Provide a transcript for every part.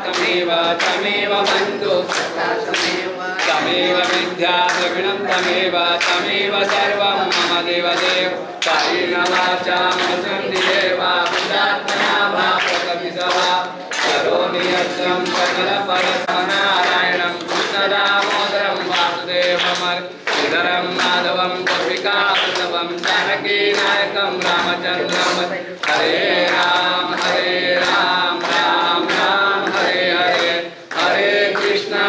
तमेव तमेव बन्धु तमेव विद्या द्रविणं तमेव तमेव सर्वं मम देवदेव कायेन वाचा मनसेन्द्रियैर्वा बुद्ध्यात्मना वा प्रकृतिसवा करोमि यत्नं सकलपरमनारायणं कृष्णदामोदरं वासुदेवमर्धरं माधवं गोपिकावल्लभं जानकीनायकं रामचन्द्रं हरे राम राम राम हरे हरे हरे कृष्णा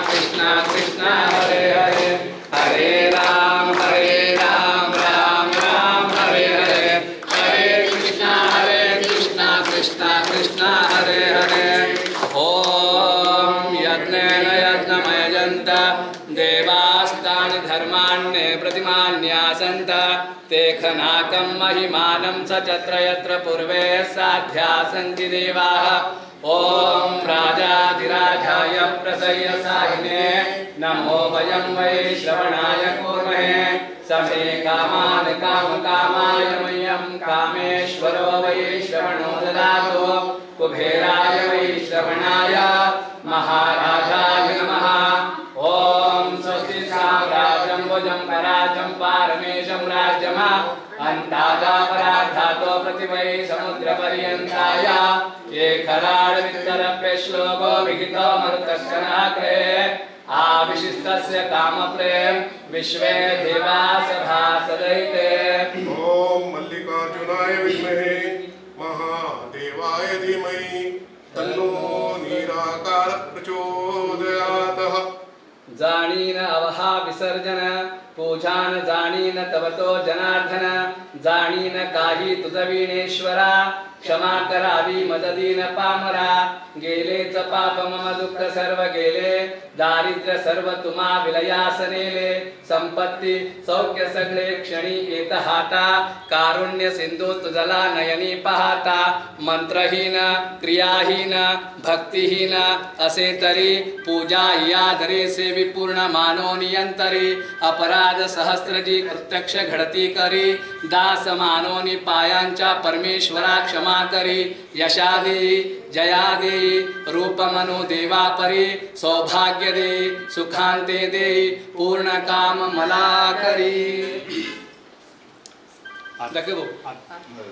कृष्णा कृष्णा हरे हरे हरे राम राम सन्त ते खनाकं महिमानं सचत्र यत्र पूर्वे साध्या सन्ति देवाः ॐ राजाधिराजाय प्रसय्यसाहिने नमो वयं वै श्रवणाय कुर्महे समे कामान् कामकामाय मह्यं कामेश्वरो वै श्रवणो ददातु कुबेराय वै श्रवणाय महाराजाय नमः ॐ स्वस्ति साम्राज्यं भुजं पराजं पारमेशं राज्यमा अन्तादापराधातो प्रतिवै समुद्रपर्यन्ताय ये खराड वित्तरप्य श्लोको विहितो मरुतस्य नाग्रे आविशिष्टस्य कामप्रेम विश्वे देवा सभा सदैते ओम मल्लिकार्जुनाय विद्महे महादेवाय धीमहि तन्नो निराकार प्रचोदयात् जानीन अवहा विसर्जन पूजान जानीन तवतो जनार्दन जानीन काही तुझविणेश्वरा क्षमा करावी मददीन पामरा गेलेच पाप मम दुःख सर्व गेले दारिद्र्य सर्व तुम्हा विलयास नेले संपत्ती सौख्य सगळे क्षणी येत हाता कारुण्य सिंधू तुझला नयनी पाहता मंत्रहीन क्रियाहीन भक्तिहीन असे तरी पूजा या धरे सेवी पूर्ण मानो नियंतरी अपराध सहस्त्रजी प्रत्यक्ष घडती करी दास मानोनी पायांच्या परमेश्वरा क्षमा करी यशा देई जया देई रूप मनो देवा परी सौभाग्य देई सुखांते देई पूर्ण काम मला करी लगे भाऊ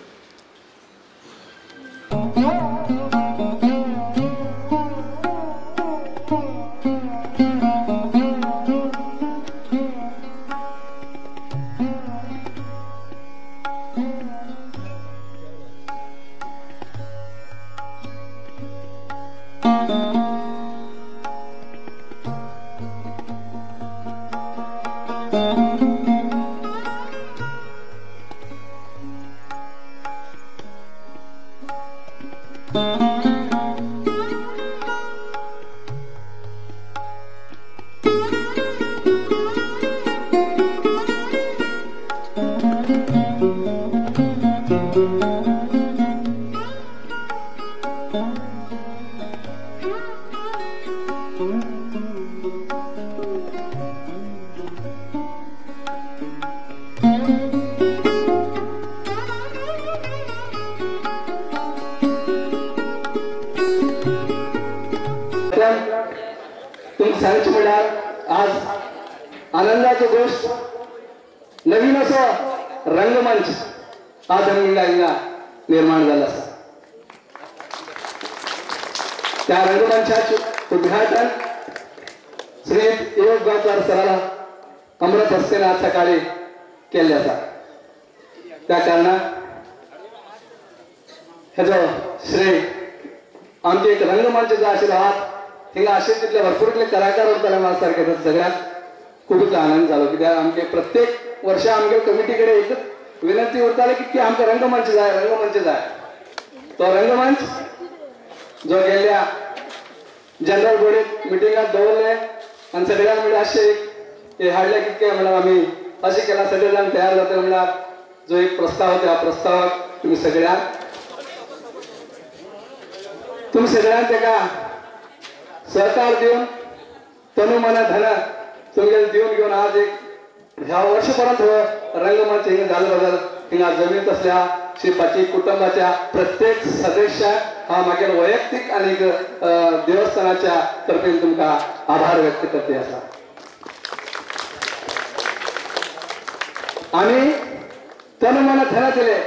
आज आनंदाची गोष्ट नवीन असं रंगमंच आज निर्माण झाला असा त्या रंगमंचाचे उद्घाटन श्री योग गावकर सराला अमृत हस्तेने आज सकाळी केले असा त्या कारणात ह्याचं श्रेय आमचे एक रंगमंचाचा आशीर्वाद हिंगा असे तिथले भरपूर कलाकार होता माझ्यासारखे सगळ्यात खूपच आनंद झालो की त्या आमचे प्रत्येक वर्ष आमच्या कमिटीकडे एकच विनंती उरताले की आमचा रंगमंच जाय तो रंगमंच जो गेल्या जनरल बॉडीत मिटिंगात दवरले आणि सगळ्यांना असे हे हाडले कितके म्हणून आम्ही असे केला सगळेजण तयार जाते म्हणल्यार जो एक प्रस्ताव त्या प्रस्तावाक तुम्ही सगळ्यांना तेका सहकार देऊन तनु मन धन तुमगे देऊन घेऊन आज एक ह्या वर्षपर्यंत रंगमंच हिंग झालं बदल हिंगा जमीन असल्या श्रीपाची कुटुंबाच्या प्रत्येक सदस्य हा मागील वैयक्तिक आणि देवस्थानाच्या तर्फे तुमका आभार व्यक्त करते असा आणि तनु मन धन दिले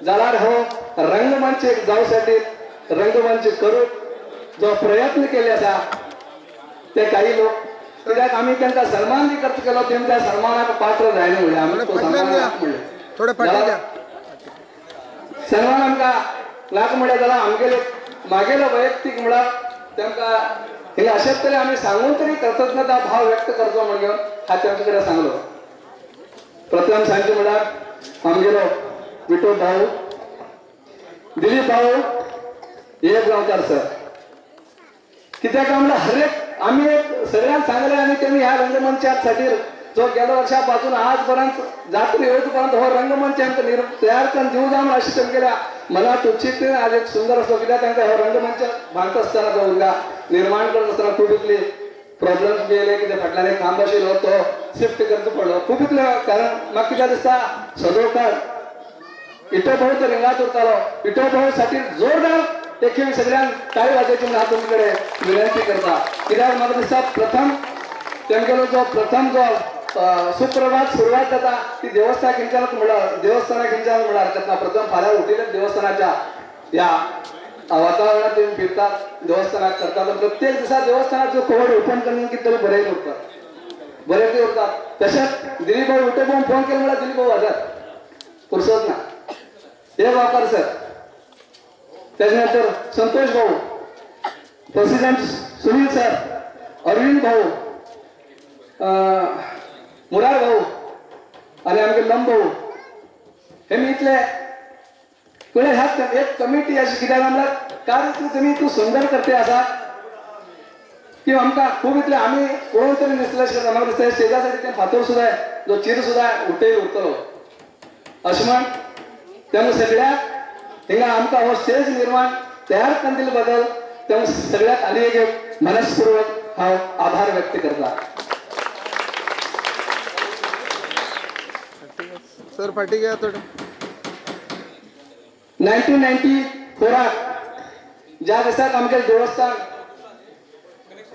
जाणार हो रंगमंच एक जाऊसाठी रंगमंच करू जो प्रयत्न केले असा ते काही लोक कित्याक आम्ही त्यांचा सन्मान बी करत केलो त्यांच्या सन्मानाक पात्र जायना म्हणले आम्ही तो सन्मान सन्मान आमकां लाग म्हणल्यार जाल्यार आमगेले मागेलो वैयक्तीक म्हणल्यार तांकां हे अशेच तरी आम्ही सांगून तरी कृतज्ञता भाव व्यक्त करतो म्हणजे हा त्यांच्या कडेन सांगलो प्रथम सांगचे म्हणल्यार आमगेलो विठो भाऊ दिलीप भाऊ एक गांवकार सर कित्याक म्हणल्यार हर एक आम्ही एक सगळ्यांक सांगले आणि त्यांनी ह्या रंगमंचासाठी जो गेल्या वर्षापासून आजपर्यंत जात्री येऊपर्यंत हो रंगमंच तयार करून देऊ जाऊन अशी केल्या मला तुच्छित आज एक सुंदर असतो किंवा त्यांचा हो रंगमंच बांधत असताना जो उलगा निर्माण करत असताना खूप इथले प्रॉब्लेम्स गेले की ते फाटल्याने काम बसेल होतो शिफ्ट करत पडलो खूप इथलं कारण मग किती दिसता सदोकार इटो भाऊ तर रिंगात उरतालो इटो भाऊ साठी जोरदार एकही सगळ्यां टाळी वाजायची म्हणून तुमच्याकडे विनंती करता कित्याक म्हाका दिसता प्रथम तेंगेलो जो प्रथम जो सुप्रभात सुरुवात जाता ती देवस्थान खिंचानच म्हणल्यार देवस्थाना खिंचान म्हणल्यार हरकत ना प्रथम फाल्यां उठिल्ल्या देवस्थानाच्या या वातावरणात तुम्ही फिरतात देवस्थानात करतात प्रत्येक दिसा देवस्थानात जो कवड ओपन करून किती बरे उरतात बरे ते उरतात तशेंच दिलीप भाऊ उठे भाऊ फोन केला म्हणल्यार दिलीप भाऊ हजर फुरसत ना हे गावकार सर त्याच्यानंतर संतोष भाऊ प्रेसिडेंट सुनील सर अरविंद भाऊ मुरार भाऊ आणि आमचे लंब भाऊ हे मी इथले तुला ह्या एक कमिटी अशी कित्याक आमकां कार्य तुम्ही तू सुंदर करते आसा की आमकां खूब इतले आमी कोण तरी विश्लेश करता म्हाका दिसता स्टेजासाठी ते फातर सुद्दां जो चीर सुद्दां उठेल उरतलो अशें म्हण त्यामुळे सगळ्याक हिंगा आमकां हो स्टेज निर्माण तयार करून दिले बद्दल त्यामुळे सगळ्याक आनी एक मनस्पूर्वक हांव आभार व्यक्त करता सर फाटी घ्या थोडं 1994 ज्या दिसाक आमचे देवस्थान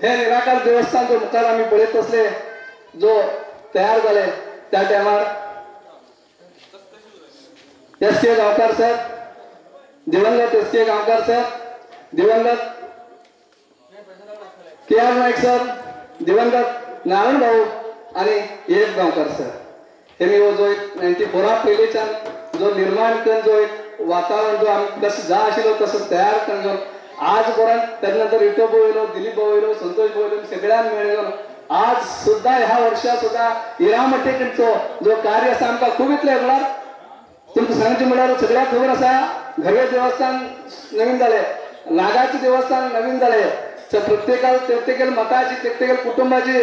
हे निराकार देवस्थान जो मुखार आम्ही पळयत असले जो तयार झाले त्या टायमार एस के गांवकार सर दिवंगत एस के गांवकार सर दिवंगत के आर नाईक सर दिवंगत नारायण भाऊ आणि एक गांवकर सर हे मी जो एक 94 पहिलेच्यान जो निर्माण करून जो एक वातावरण जो आम्ही कसं जा आशिल्लो तसं तयार करून घेऊन आजपर्यंत त्यानंतर विठो भाऊ येलो दिलीप भाऊ येलो संतोष भाऊ येलो सगळ्यांनी मेळून आज सुद्धा ह्या वर्षात सुद्धा इरामटेकचो जो कार्य आसा आमकां खूब इतले म्हणल्यार तुमकां सांगचें म्हणल्यार सगळ्याक खबर आसा घरवे देवस्थान नवीन जाले नागाचे देवस्थान नवीन जाले प्रत्येक मताची कुटुंबाची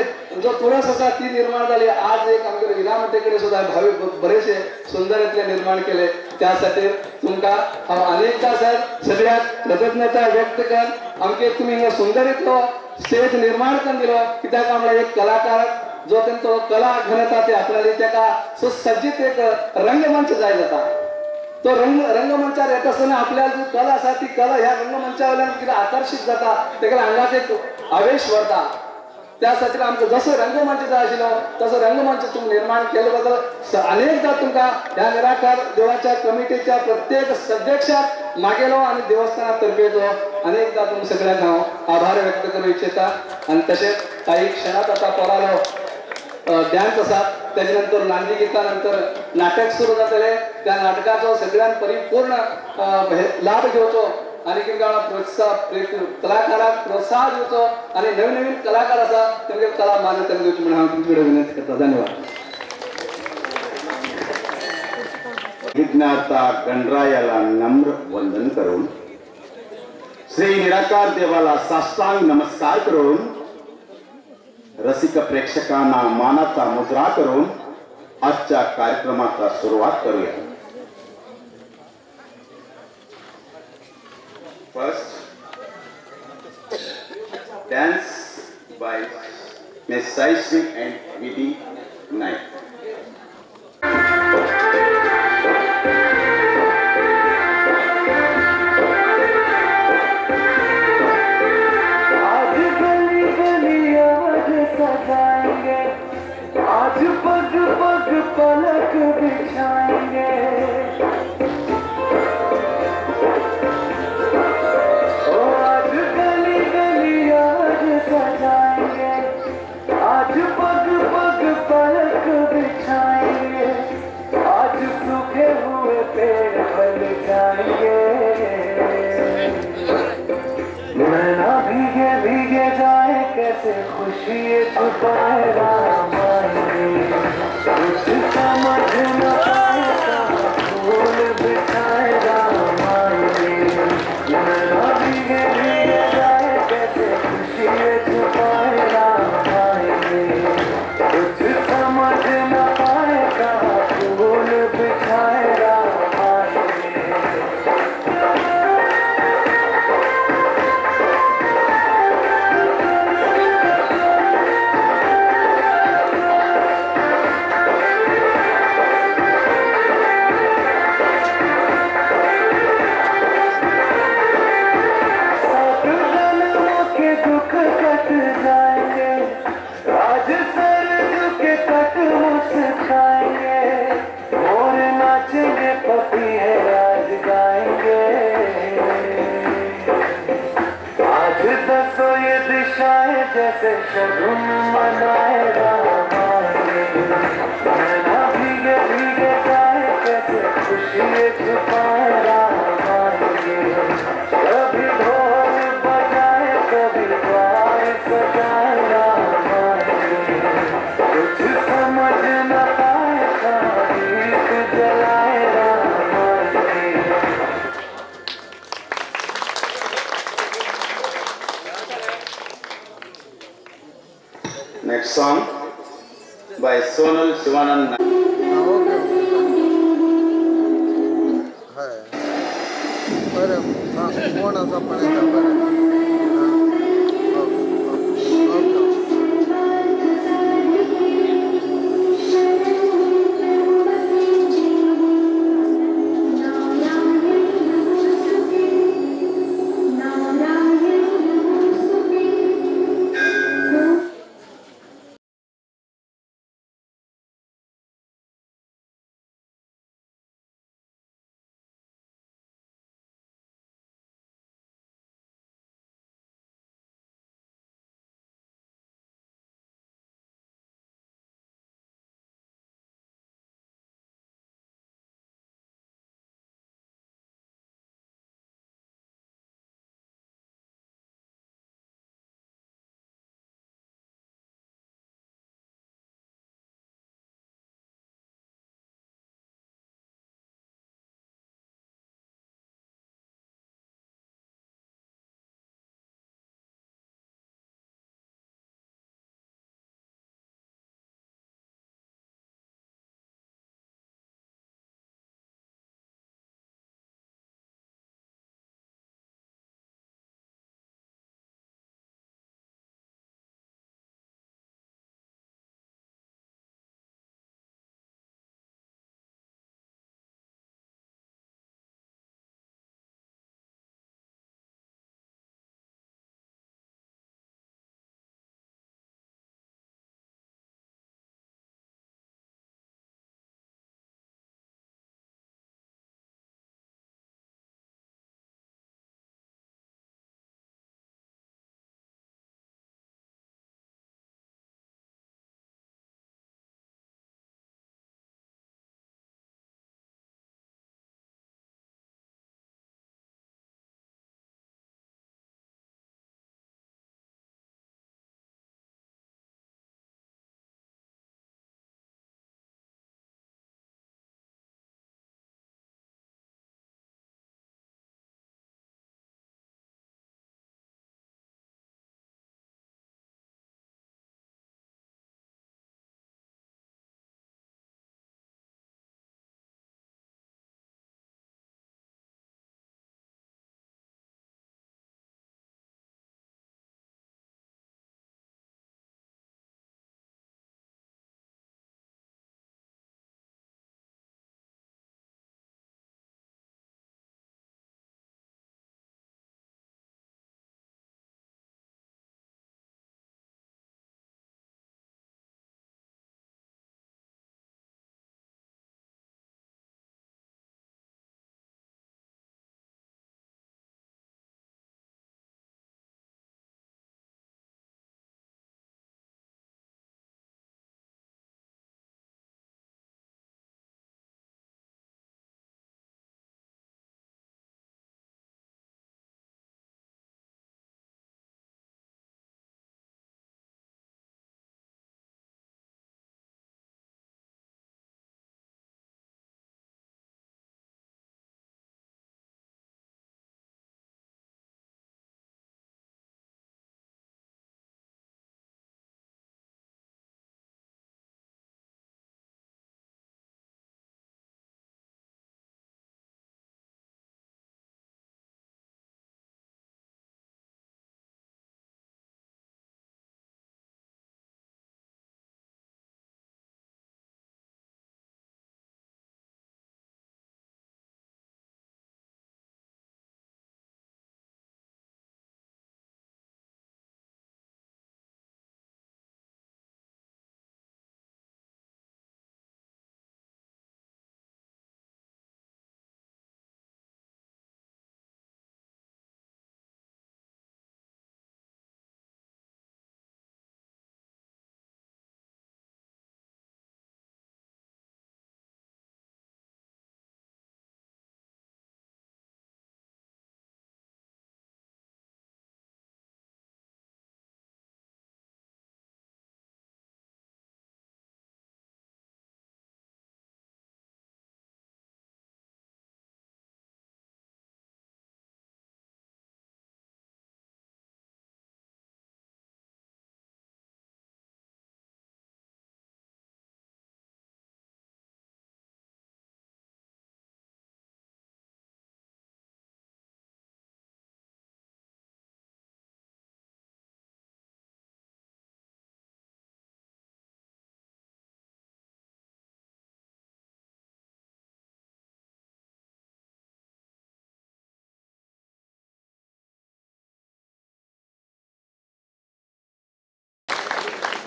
जो तुळस आसा ती निर्माण झाली आज एक आमचे विरामटेकडे सुद्धा भावी बरेचसे सुंदर इतले निर्माण केले त्यासाठी तुमकां हांव अनेकदा सर सगळ्याक कृतज्ञता व्यक्त कर आमचे तुम्ही हिंगा सुंदर इतलो स्टेज निर्माण करून दिलो कित्याक आमकां एक कलाकार जो तेंचो कला घनता ते आपल्याला त्याका सुसज्जित एक रंगमंच जाय जाता तो रंगमंचार येत असताना आपल्याला जी कला आसा ती कला ह्या रंगमंचावयल्यान कितें आकर्षित जाता तेका अंगात एक आवेश व्हरता त्यासाठी आमकां जसो रंगमंच जाय आशिल्लो तसो रंगमंच तुम्ही निर्माण केले बद्दल अनेकदा तुमकां ह्या निराकार देवाच्या कमिटीच्या प्रत्येक सदस्याक मागेलो आणि देवस्थानातर्फेचो अनेकदा तुम सगळ्यांक हांव आभार व्यक्त करूं इच्छिता आणि तशेंच काही क्षणात आता परालो डान्स आसा त्याच्यानंतर नांदी गिता नंतर नाटक सुरू जातले त्या नाटकाचो सगळ्यांत परिपूर्ण लाभ घेवचो आणि कलाकारांक प्रोत्साहन दिवचो आणि नवीन नवीन कलाकार आसा तेंगे कला मान्यता दिवची म्हणून हांव तुमचे कडेन विनंती करता धन्यवाद विघ्नाता गणरायाला नम्र वंदन करून श्री निराकार देवाला साष्टांग नमस्कार करून रसिक प्रेक्षकांना मानाचा मुद्रा करून आजच्या कार्यक्रमाचा सुरुवात करूया first dance by miss Saishree and Vidhi Naik आज पग पग पलक बिछाएंगे ओ आज गली गली आज सजाएंगे आज पग पग पलक बिछाएंगे आज सूखे हुए पेड़ फल जाएंगे नैना भीगे भीगे जाए कैसे खुशी छुपाए राम कुछ समझ न पाए फूल बिछाए राम नैना भीगे भीगे जाए कैसे खुशी छुपाए राम कुछ समझ आती है आज गाएंगे, आज दसो ये दिशाएं जैसे शगुन मनाए राम आएंगे। नैना भीगे भीगे जाए कैसे खुशी छुपाए राम आएंगे। कभी ढोल बजाए कभी द्वार सजाए राम आएंगे। कुछ समझ न पाए कहाँ दीप जलाए राम आएंगे। Next song by Sonal Shivanand. बरं कोणाचा पण आहे का बरं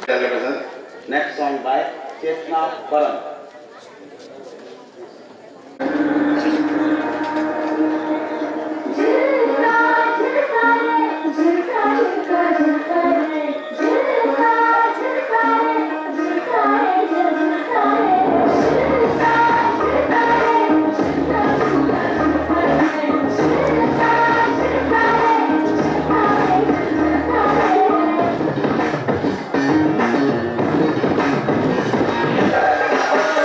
Next song by Chetna Baran. Thank you.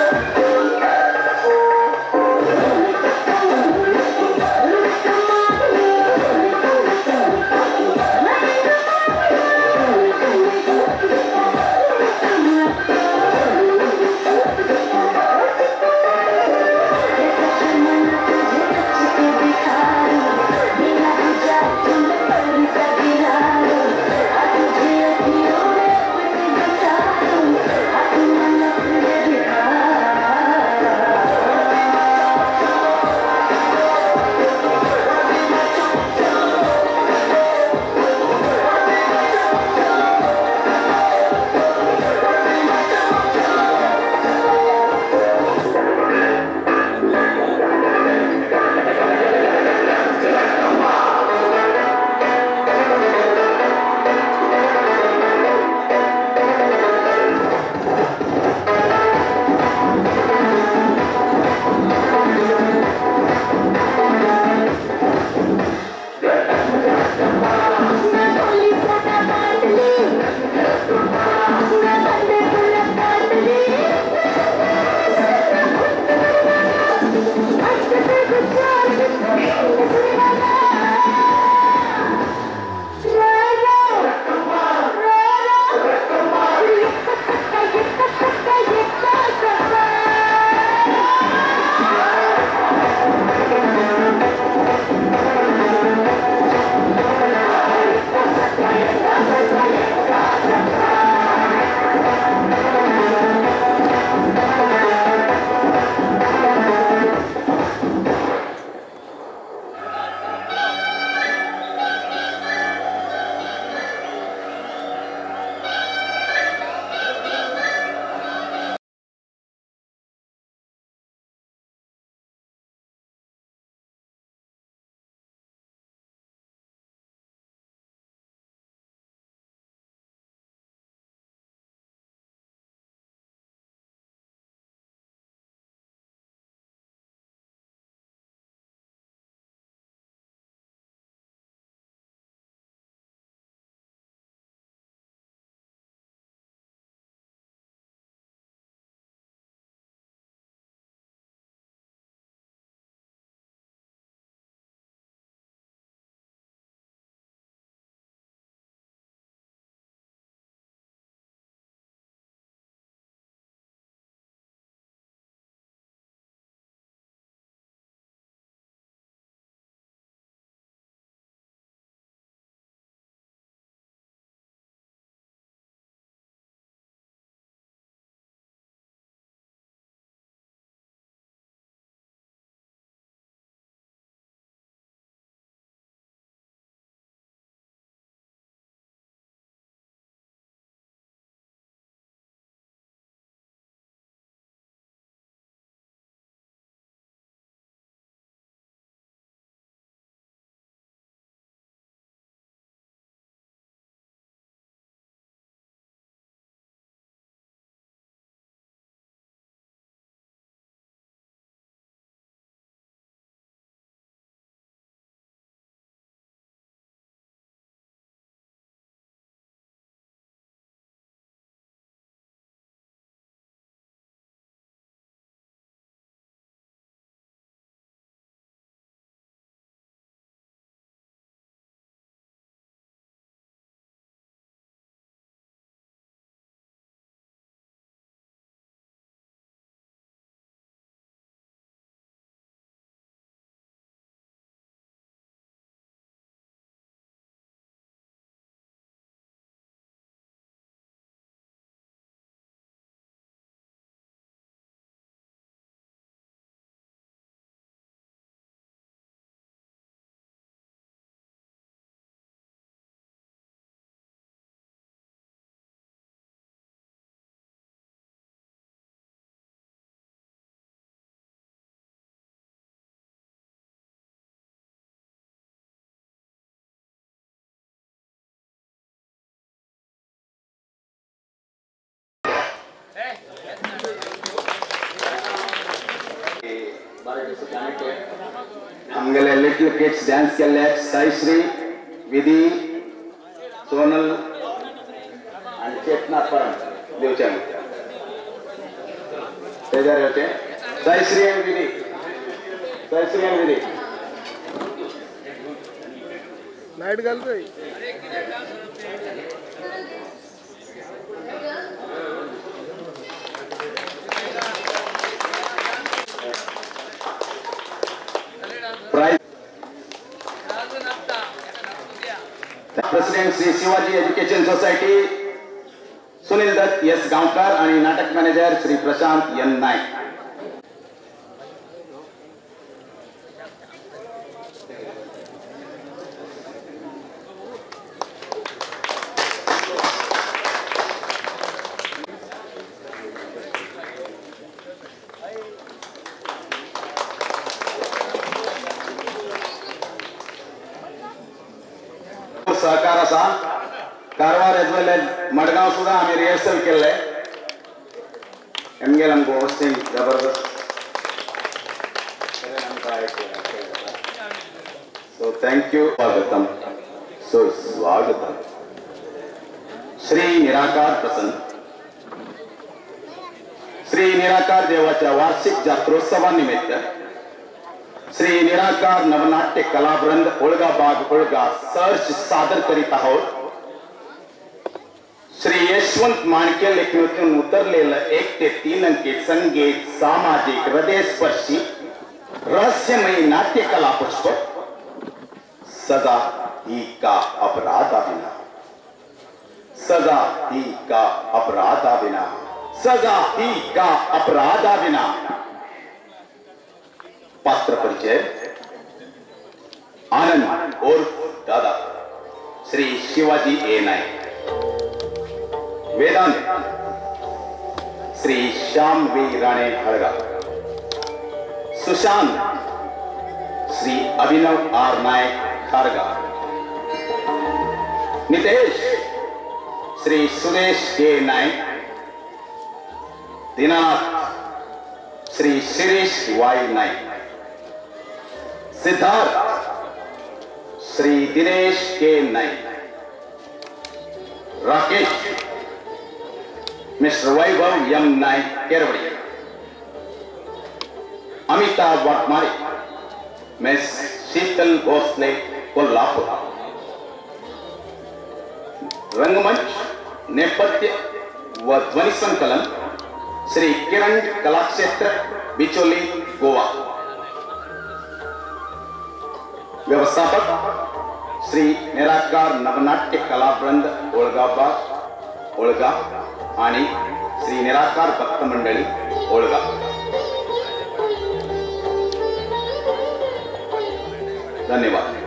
आमगेले लिटिल किड्स डान्स केले साईश्री विधी सोनल आणि चेतना परम देवच्या शेजारी होते साईश्री आणि विधी लाईट घालतोय prize president Shri Shivaji education society Sunil Dutt S Gaonkar आणि नाटक मॅनेजर श्री प्रशांत एन नाईक. सहकार असा Karwar as well as Madgaon सुद्धा आम्ही रिहर्सल केलंय एमगेल आमको होस्टिंग जबरदस्त सो थँक यू स्वागतम स्वागतम श्री निराकार प्रसन्न श्री निराकार देवाच्या वार्षिक जात्रोत्सवानिमित्त श्री निराकार नवनाट्य कलावृंद ओळगाबाग ओळगा सर्च सादर करीत आहोत श्री यशवंत माणके लेखणीतून उतरलेलं 1 ते 3 अंकी संगीत सामाजिक हृदयस्पर्शी रहस्यमयी नाट्यकला पुष्प सजा ही का अपराधाविना सजा ही का अपराधाविना सजा ही का अपराधाविना. पात्र परिचय आनंद उर्फ Dada Shri Shivaji A Naik. Vedant Shri Shyam V Rane Halga. Sushant Shri Abhinav R Nayak Kharga. Nitesh Shri Suresh K Nayak. Dinanath Shri Shirish Y Nayak. Siddharth Shri Dinesh K Naik. Rakesh mister Vaibhav M Naik Kervadi. Amitabh Waghmare miss Sheetal Bhosale Kolhapur. रंगमंच नेपथ्य व ध्वनि संकलन श्री किरण कलाक्षेत्र बिचोली गोवा. व्यवस्थापक श्री निराकार नवनाट्य कलावृंद ओळगाबाग ओळगा आणि श्री निराकार भक्त मंडळी ओळगा. धन्यवाद.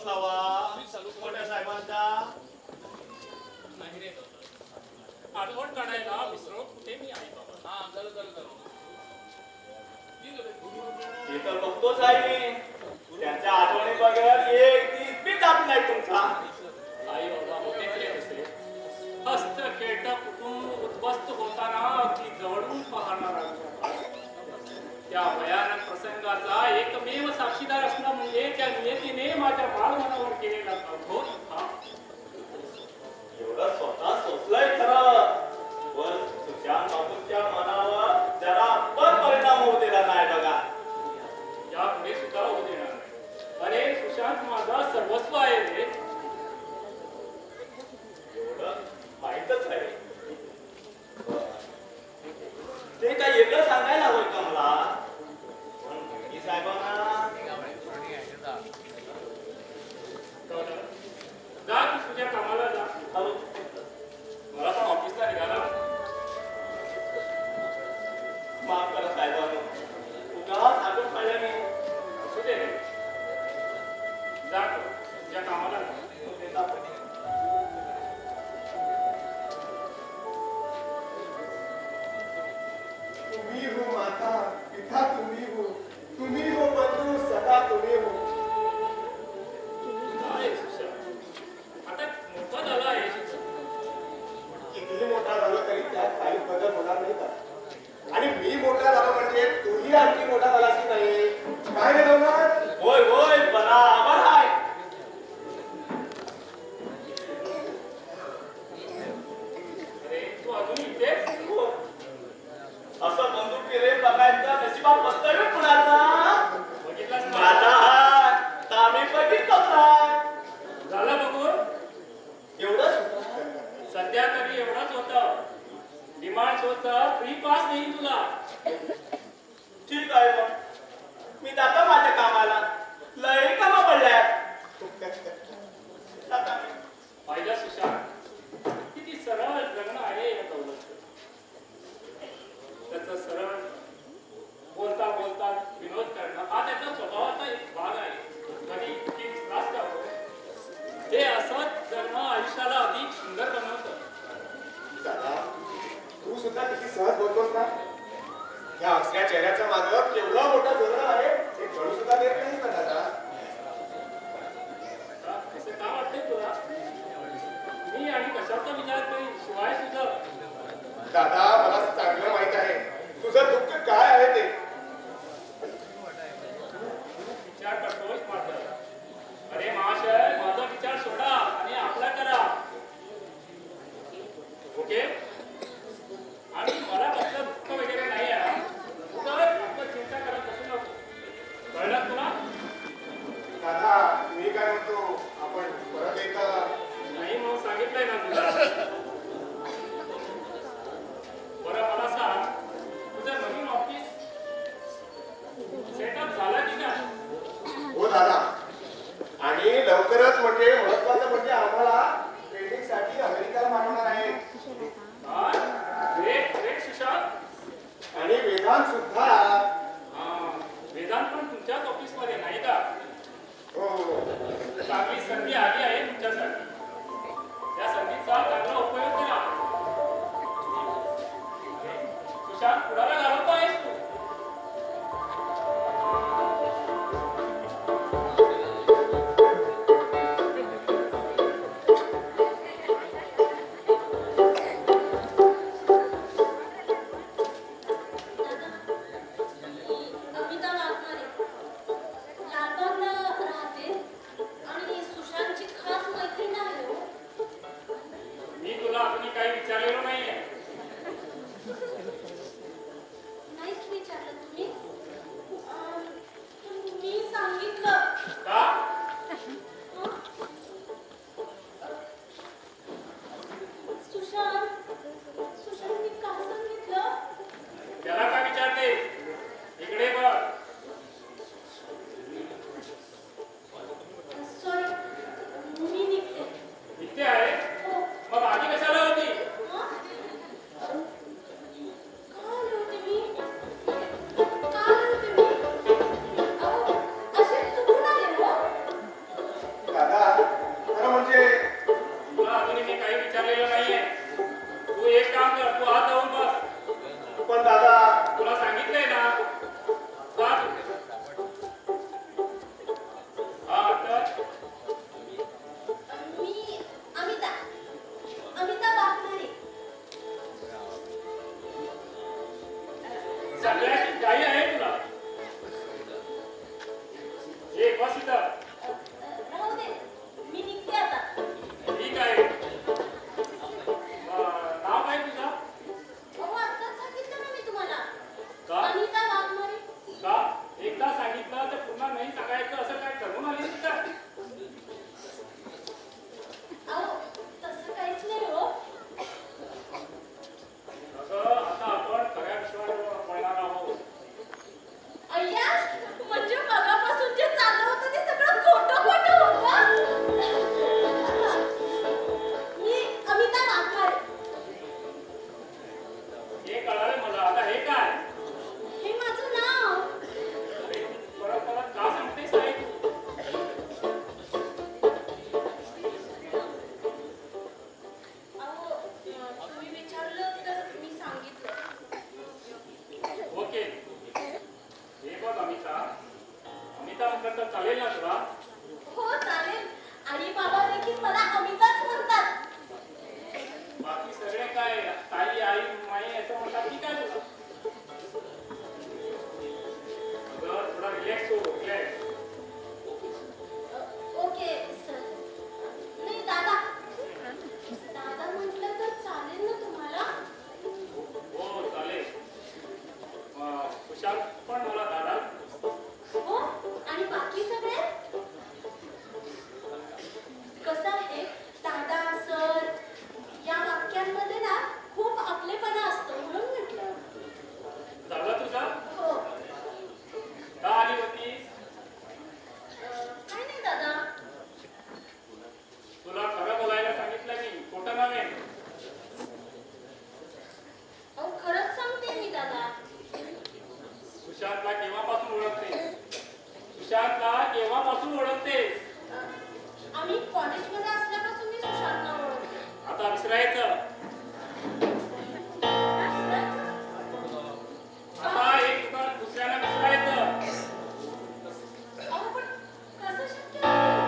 बसला वा मोठ्या साहेबांचा नाही रे आठवण काढायला विसरो कुठे मी आहे बाबा. हा चल हे तर बघतोच आहे मी त्यांच्या आठवणी बघत एक दिस बी जात नाही तुमचा. आई बाबा होते तरी असे हस्त खेळत कुटुंब उद्ध्वस्त होताना अगदी जवळून पाहणार. त्या भयानक प्रसंगाचा एकमेव साक्षीदार असणं म्हणजे त्या नियतीने माझ्या बालमनावर केलेला अघोर घात. एवढं स्वतः सोचलंय खरं पण सुशांत बाबूच्या मनावर जरा पण परिणाम होऊ दिला नाही बघा. यापुढे सुद्धा होऊ देणार नाही. अरे सुशांत माझा सर्वस्व आहे रे. एवढं माहीतच आहे. ते काय वेगळं सांगायला हवं का मला. पण मोदी साहेबांना जा तू तुझ्या कामाला जा. मला पण ऑफिसला निघाला. माफ करा साहेबांनो उगाच आठवण काढल्या मी. असू दे रे. जा तू तुझ्या कामाला जा. तुम्ही हो माता पिता तुम्ही हो बंधू सदा तुम्ही हो. काय सुशांत, आता मोठा झाला आहे. कितीही मोठा झालो तरी त्यात काही बदल होणार नाही का. आणि मी मोठा झालो म्हणजे तूही आणखी मोठा झालास की नाही. काय रे नवनाथ. होय होय बराबर आहे. अरे तू अजून इथेच. हो. असं बंदूक रे बघायचा नशिबा पत्तवी कुणाचा. बघितलास माझा हात तामी बघितलाच नाही. झालं बघून. एवढंच सध्या तरी एवढंच होतं. डिमांड होतं फ्री पास देईन तुला. ठीक आहे मग मी जातो माझ्या कामाला. लई कामा पडल्या. पाहिलं सुशांत किती सरळ लग्न आहे या दौलतचं. त्याचं सरळ बोलता बोलता विनोद करणं हा त्याचा स्वभावाचा एक भाग आहे. कधी इतकी त्रास करतो. हे असं जगणं आयुष्याला अधिक सुंदर बनवतं. दादा तू सुद्धा किती सहज बोलतोस ना. या हसऱ्या चेहऱ्याच्या मागं केवढा मोठा जोर आहे हे कळू सुद्धा देत नाही का दादा. असं का वाटतंय तुला. मी आणि कशाचा विचार करीन शिवाय सुद्धा. दादा मला चांगलं माहित आहे तुझं दुःख काय आहे ते. विचार करतोय माझा. अरे महाशय माझा विचार सोडा आणि आपला करा. ओके. आणि मला कसलं दुःख वगैरे नाही आहे. आपलं चिंता करत बसू नको. कळलं तुला. दादा मी काय म्हणतो आपण परत एकदा. नाही म्हणून सांगितलंय ना तुला. बरं मला सांग तुझं नवीन ऑफिस सेटअप झाला की नाही. हो दादा आणि लवकरच म्हणजे महत्वाचं म्हणजे आम्हाला ट्रेनिंग साठी अमेरिका मानवणार आहे. Great great Sushant. आणि वेदांत सुद्धा. वेदांत पण तुमच्याच ऑफिसमध्ये नाही का. हो चांगली संधी आली आहे तुमच्यासाठी. या संधीचा चांगला उपयोग करा. सुशांत कुणाला घालवतो आहेस तू. मी तुला अजूनही काही विचारलेलं नाहीये. ये बस इथं. राहू दे, मी निघते आता. ठीक आहे. नाव काय तुझं? अहो आत्ताच सांगितलं ना मी तुम्हाला. का? अनिता वाघमारे. का? एकदा सांगितलं तर पुन्हा नाही सांगायचं असं काय ठरवून आली का? अहो तसं काहीच नाही हो. अगं आता आपण खऱ्या विश्वासावर पळणार आहोत. अय्या, म्हणजे मगापासून जे चाललं होतं ते सगळं खोटं होतं. मी अमिता वाघमारे. हे कळालं मला. आता हे काय? हे माझं नाव. अरे, परत परत का सांगतेस साहेब? अहो तुम्ही विचारलं तर मी सांगितलं. ओके. हे बघ अमिता. अमिता म्हटलं तर चालेल ना तुला? हो चालेल. आणि बाबा देखील मला अमिताच म्हणतात. बाकी सगळे काय ताई आई माई असं म्हणतात की काय तुला? अगं थोडा रिलॅक्स हो. रिलॅक्स. Okay sir. नाही दादा. दादा म्हटलं तर चालेल ना तुम्हाला? हो चालेल. खुशाल पण मला दादा. हो. आणि बाकी सगळे? कसं आहे दादा सर या वाक्यांमध्ये ना खूप आपलेपणा असतो म्हणून म्हटलं. झालं तुझं? हो. का आली होतीस? काय नाही दादा. तुला खरं बोलायला सांगितलं मी. खोटं नव्हे. अहो खरंच सांगते मी दादा. सुशांतला केव्हापासून ओळखते? सुशांतला केव्हापासून ओळखतेस? आम्ही कॉलेजमध्ये असल्यापासून मी सुशांतला ओळखते. आता विसरायचं. आता एक दुसऱ्याला विसरायचं. अहो पण कसं शक्य आहे?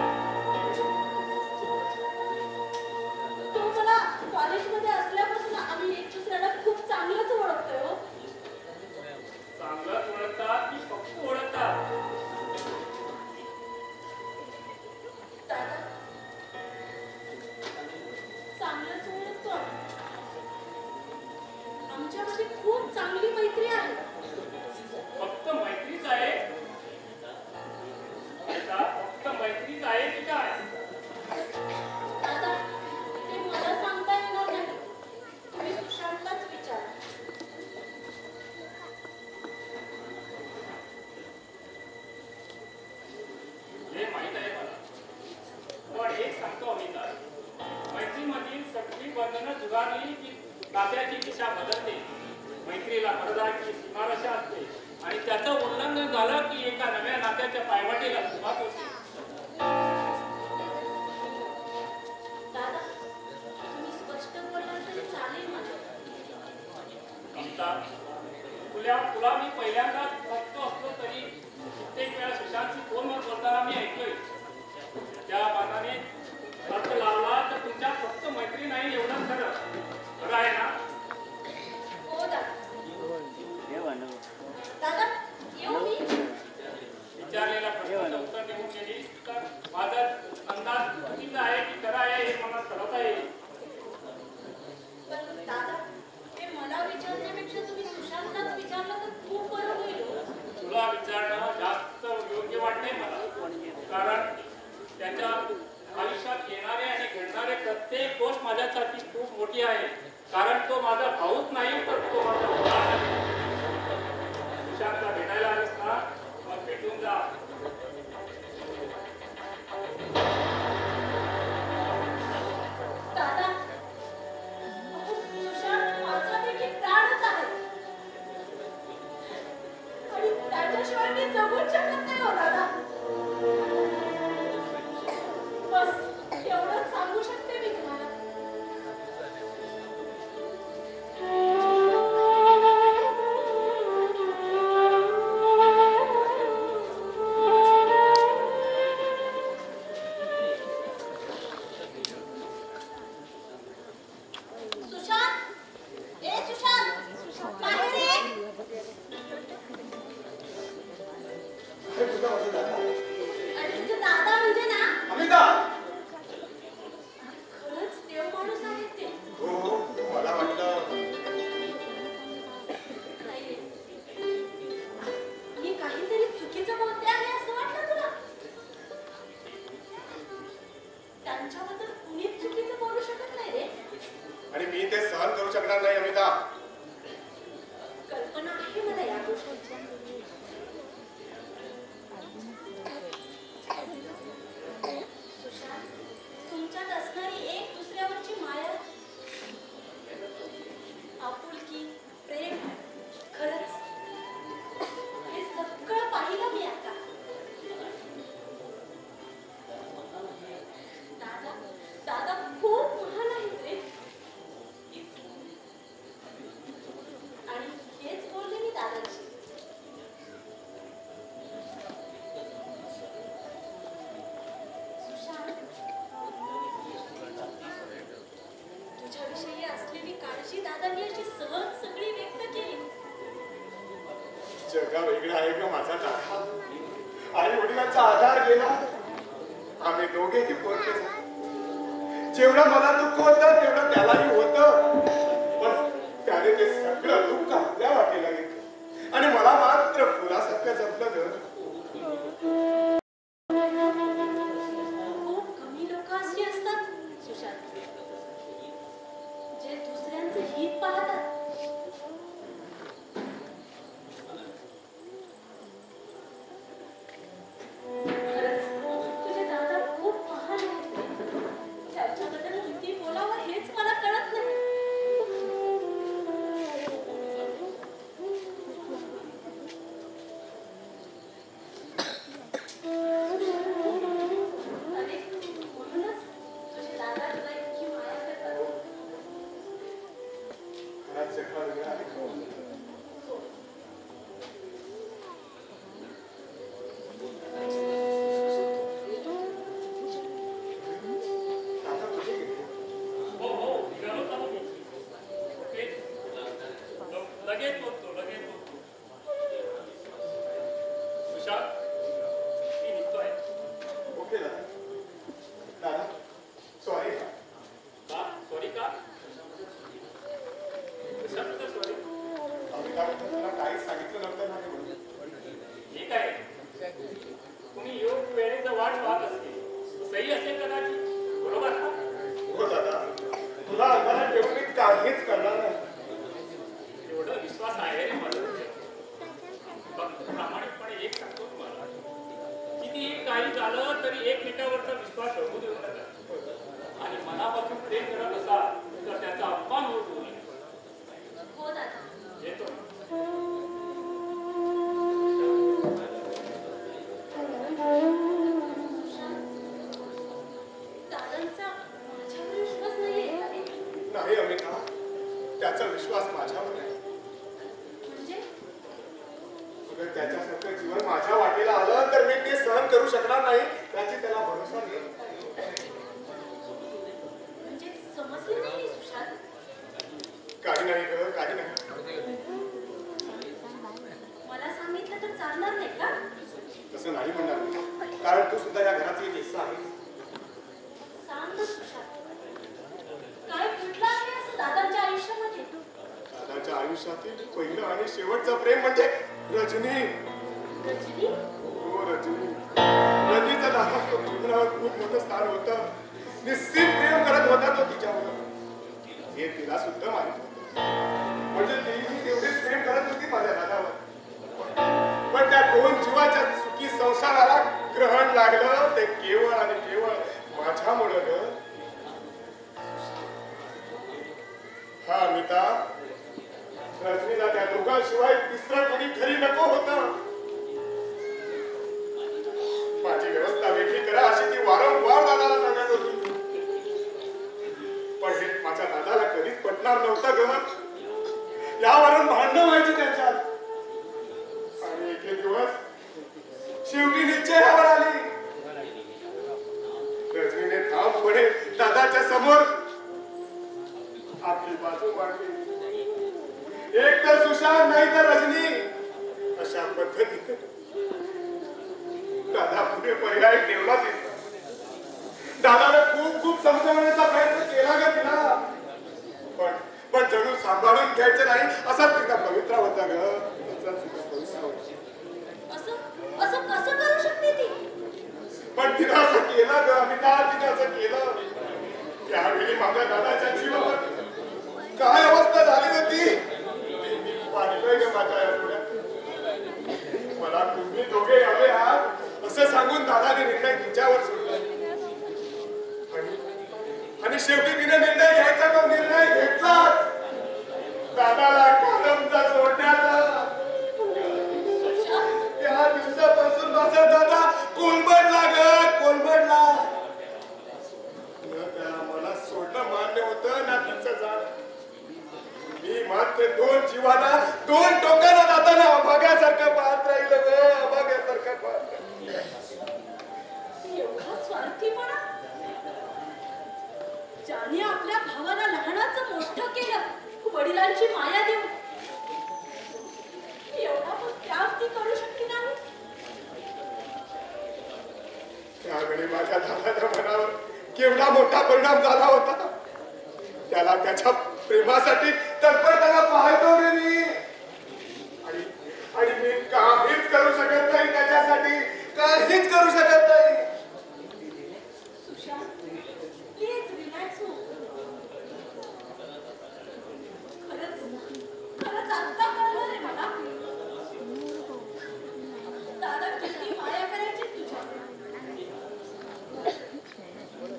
तो मला कॉलेजमध्ये असल्यापासून आम्ही एक दुसऱ्याला खूप चांगलंच ओळखतोय हो. चांगलंच ओळखतात की फक्त ओळखतात? दादा चांगलंच ओळखतो आम्ही. आमच्यामध्ये खूप चांगली मैत्री आहे. फक्त मैत्रीच आहे? आता फक्त मैत्रीच आहे की काय? दादा ते मला सांगता येणार नाही. तुम्ही सुशांतलाच विचारा. हे माहित आहे मला. पण एक सांगतो अमिता. मैत्रीमधील सगळी बंधनं जुगारली की नात्याची दिशा बदलते. मैत्रीला पडद्याची सीमारेषा असते आणि त्याचं उल्लंघन झालं की एका नव्या नात्याच्या पायवाटेला सुरुवात होते. दादा तुम्ही स्पष्ट बोललात तरी चालेल माझ्या. अमिता, तुला मी पहिल्यांदा बघतो असलो तरी कित्येक वेळा सुशांतशी फोनवर बोलताना मी ऐकलोय. त्या मानाने अर्थ लावला तर तुमच्यात फक्त मैत्री नाही एवढंच खरं आहे ना? हो दादा. दादा येऊ मी? विचारलेला प्रश्नाचं उत्तर देऊन गेली तर माझा अंदाज चुकीचा आहे की खरा आहे हे मला ठरवता येईल. पण दादा हे मला विचारण्यापेक्षा तुम्ही सुशांतलाच विचारलं तर खूप बरं होईल हो. तुला विचारणं जास्त योग्य वाटतंय मला. कारण त्याच्या आयुष्यात येणारे आणि घडणारे प्रत्येक गोष्ट माझ्यासाठी खूप मोठी आहे. कारण तो माझा भाऊच नाही तर तो माझा मुलगा आहे. सुशांतला भेटायला आलीस ना मग भेटून जा. जगा वेगळं आहे का माझा दादा. आई वडिलांचा आधार गेला. आम्ही दोघेही पोरके झालो. जेवढं मला दुःख होतं तेवढं त्यालाही होतं. पण त्याने ते सगळं दुःख आपल्या वाटेला घेतलं आणि मला मात्र फुलासारखं जपलं ग. खूप कमी लोक अशी असतात सुशांत, जे दुसऱ्यांचे हित पाहतात. खरंच तुझे दादा खूप महान होते. त्यांच्याबद्दल किती बोलावं हेच मला कळत नाही. अरे म्हणूनच तुझे दादा तुला इतकी माया करतात. खराच जगा वेगळं आहे का? दादा कुठे गेले? हो हो गेलो का मग? लगेच बोलतो लगेच बोलतो. सुशांत मी निघतोय. ओके दादा. दादा सॉरी. का सॉरी का? कशाबद्दल सॉरी? अमिताबद्दल तुला काहीच सांगितलं नव्हतं ना म्हणून. ठीक आहे. तुम्ही योग वेळेचं वाट पाहत असतील. सही असेल कदाचित. बरोबर ना? हो दादा, तुला अंधारात ठेवून मी काहीच करणार नाही. एवढा विश्वास आहे रे मला तुझ्यावर. फक्त प्रामाणिकपणे एक सांगतो तुम्हाला, कितीही काही झालं तरी एकमेकावरचा विश्वास ढळू देऊ नका. आणि मनापासून प्रेम करत असाल तर त्याचा अपमान होऊ देऊ नये. हो दादा. येतो. दादांचा माझ्यावर विश्वास नाहीये का रे? नाही अमिता, त्याचा विश्वास माझ्यावर नाही. म्हणजे अगं त्याच्यासारखं जीवन माझ्या वाटेला आलं तर मी ते सहन करू शकणार नाही याची त्याला भरोसा नाही. म्हणजे समजलं नाही सुशांत. काही नाही ग, काही नाही. मला सांगितलं तर चालणार नाही का? तसं नाही म्हणणार मी, कारण तू सुद्धा या घराचा एक हिस्सा आहेस. सांग ना सुशांत, काय घडलं आहे असं दादांच्या आयुष्यामध्ये? दादाच्या आयुष्यातील पहिलं आणि शेवटचं प्रेम म्हणजे रजनी. रजनी? हो रजनी. रजनीचं दादा जीवनावर खूप मोठं स्थान होतं. निश्चित प्रेम करत होता तो तिच्यावर. हे तिला सुद्धा माहित होतं. म्हणजे तीही तेवढीच प्रेम करत होती माझ्या दादावर. पण त्या दोन जीवाच्या सुखी संसाराला ग्रहण लागलं ते केवळ आणि केवळ माझ्यामुळे ग. हा अमिता, रजनीला त्या दोघांशिवाय तिसरं कोणी घरी नको होतं. माझी व्यवस्था वेगळी करा अशी ती वारंवार दादाला सांगत होती. पण हे माझ्या दादाला कधीच पटणार नव्हतं ग. यावरून भांडणं व्हायची त्यांच्यात. आणि एके दिवस शेवटी निश्चयावर आली. रजनीने ठामपणे दादाच्या समोर आपली बाजू मांडली. एक तर सुशांत नाही तर रजनी अशा पद्धतीने दादा पुढे पर्याय ठेवला तिचा. दादाने खूप खूप समजवण्याचा प्रयत्न केला ग तिला. पण जणू सांभाळून घ्यायचं नाही असाच तिचा पवित्रा होता ग. असं कसं करू शकते ती? पण तिनं असं केलं ग अमिता, तिनं असं केलं. त्यावेळी माझ्या दादाच्या जीवावर काय अवस्था झाली होती पाहिलंय ग माझ्या डोळ्यात. मला तुम्ही दोघे हवे आहात असं सांगून दादाने निर्णय तिच्यावर सोडला. आणि शेवटी तिने निर्णय घ्यायचा तो निर्णय घेतलाच. दादाला कालमचा सोडण्याचा. त्या दिवसापासून माझा दादा कोलमडला ग, कोलमडला. मला सोडणं मान्य होतं ना तिचं जाणं. मी मात्र दोन जीवांना दोन टोकाला जाताना अभाग्यासारखं पाहत राहिलं ग, अभाग्यासारखं पाहत राहिलं. एवढा स्वार्थीपणा? ज्याने आपल्या भावाला लहानाचं मोठं केलं, वडिलांची माया देऊन, एवढा पण त्या ती करू शकली नाही. त्यावेळी माझ्या दादाच्या मनावर केवढा मोठा परिणाम झाला होता. त्याला त्याच्या प्रेमासाठी तडफडताना पाहतो रे मी. आणि मी काहीच करू शकत नाही त्याच्यासाठी, काहीच करू शकत नाही. सुशांत, प्लीज रिलॅक्स हो. खरंच आता कळलं रे मला. दादा किती माया करायची तुझ्या,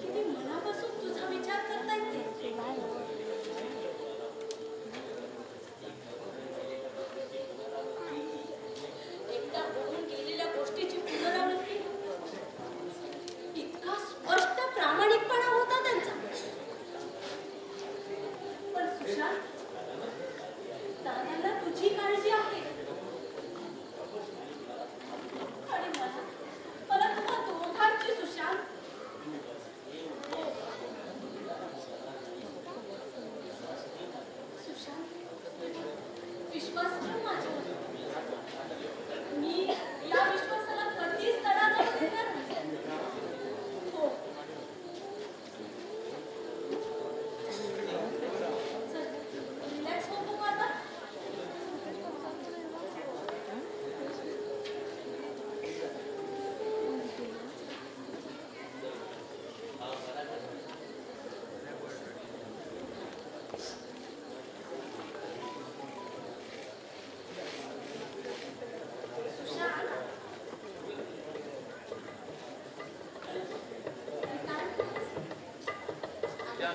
किती मनापासून तुझा विचार करतायत ते. एकदा होऊन गेलेल्या गोष्टीची पुनरावृत्ती, इतका स्पष्ट प्रामाणिकपणा होता त्यांचा. पण सुशांत, दादाला तुझी काळजी आहे आणि मला तुम्हा दोघांची. सुशांत, विश्वास ठेव माझ्यावर. मी या विश्वासाला कधीच तडा जाऊ देणार नाही. हो, चल रिलॅक्स हो तू आता.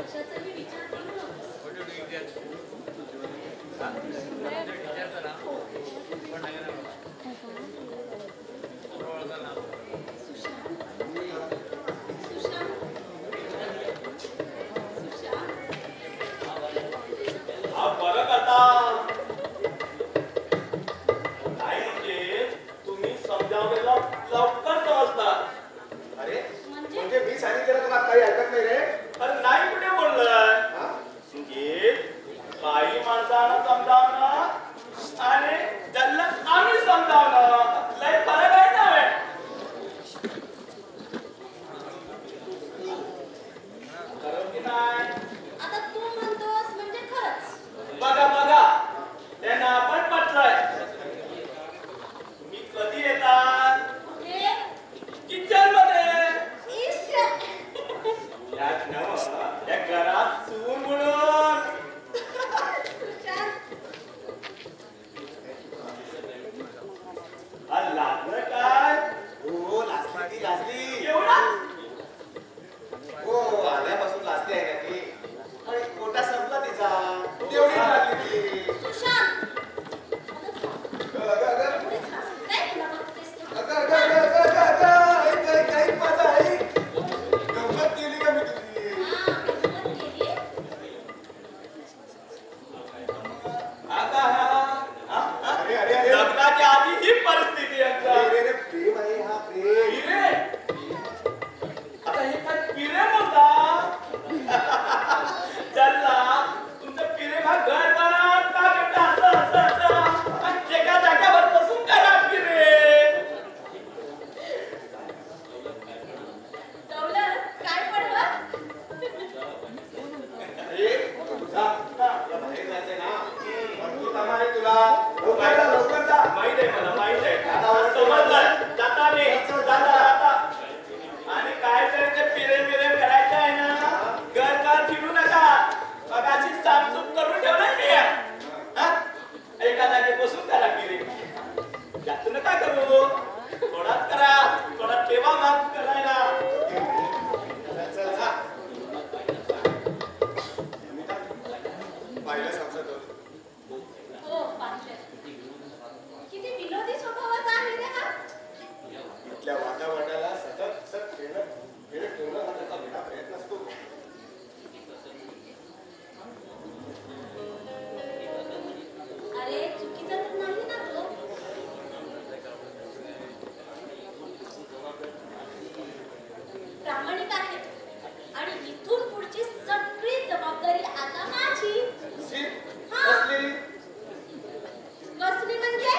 कशाचाही विचार करू नकोस. बरं करता नाही म्हणजे तुम्ही समजावलेला लवकर समजता. अरे म्हणजे मी सांगितलेलं तुला काही ऐकत नाही रे. अरे नाही कुठे बोललोय. बाई माणसाला समजावणं आणि त्यांना आम्ही समजावणं लय फरक आहे ना. खरं की नाही? आता तू म्हणतोस म्हणजे खरंच. बघा त्यांना आपण पटलंय. तुम्ही कधी येतात? किचन मध्ये. यात नवं त्या घरात सून म्हणून. लागलं काय? हो लाजली ती लाजली. एवढा हो आल्यापासून लाजली आहे का ती. आणि कोटा संपला तिचा, तेवढी लागली ती. सुशांत, गंमत केली का मी तुझी? लग्नाच्या आधी ही परिस्थिती आहे. प्रेम आहे हा प्रेम. आता हे काय प्रेम होता? चला तुमचं प्रेम हा घर बना का बेटा असं एका जाग्यावर बसून करा प्रेम. काय पडलं? अरे बाहेर जायचंय ना. तुला लवकर जा. माहित आहे मला, माहित आहे. समजलं जाता मी जाता. आणि काय करायचं पिरे करायचं आहे ना. घर फिरू नका. मगाशी साफसूफ करून ठेवलं मी. एका जागी बसून करा पिरे. जास्त नका करू. थोडाच करा. थोडा ठेवा माग करायला. पाहिलं समजत हो पाहिलं. किती विनोदी स्वभावाचा आहे रे हा. इथल्या वातावरणाला सतत ठेवणं हा त्याचा वेगळा प्रयत्न असतो. अरे चुकीचा तर नाही ना तो. प्रामाणिक आहे आणि इथून पुढची सगळी जबाबदारी आता माझी. कसली म्हणजे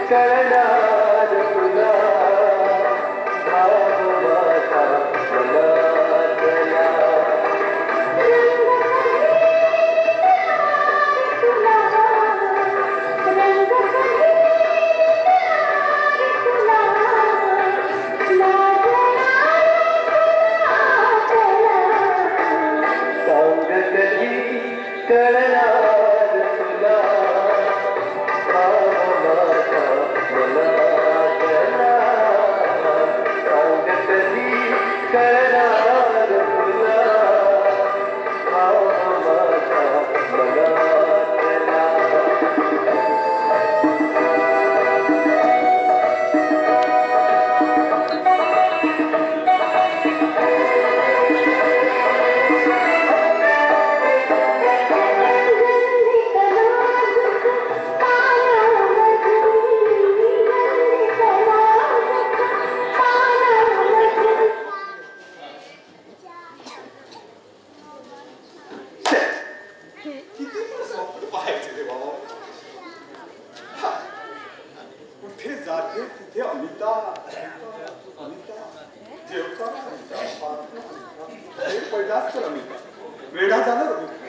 करणार अमिता अमिता जेवता अमिता पडलाच तर अमिता वेळा झाला रमिता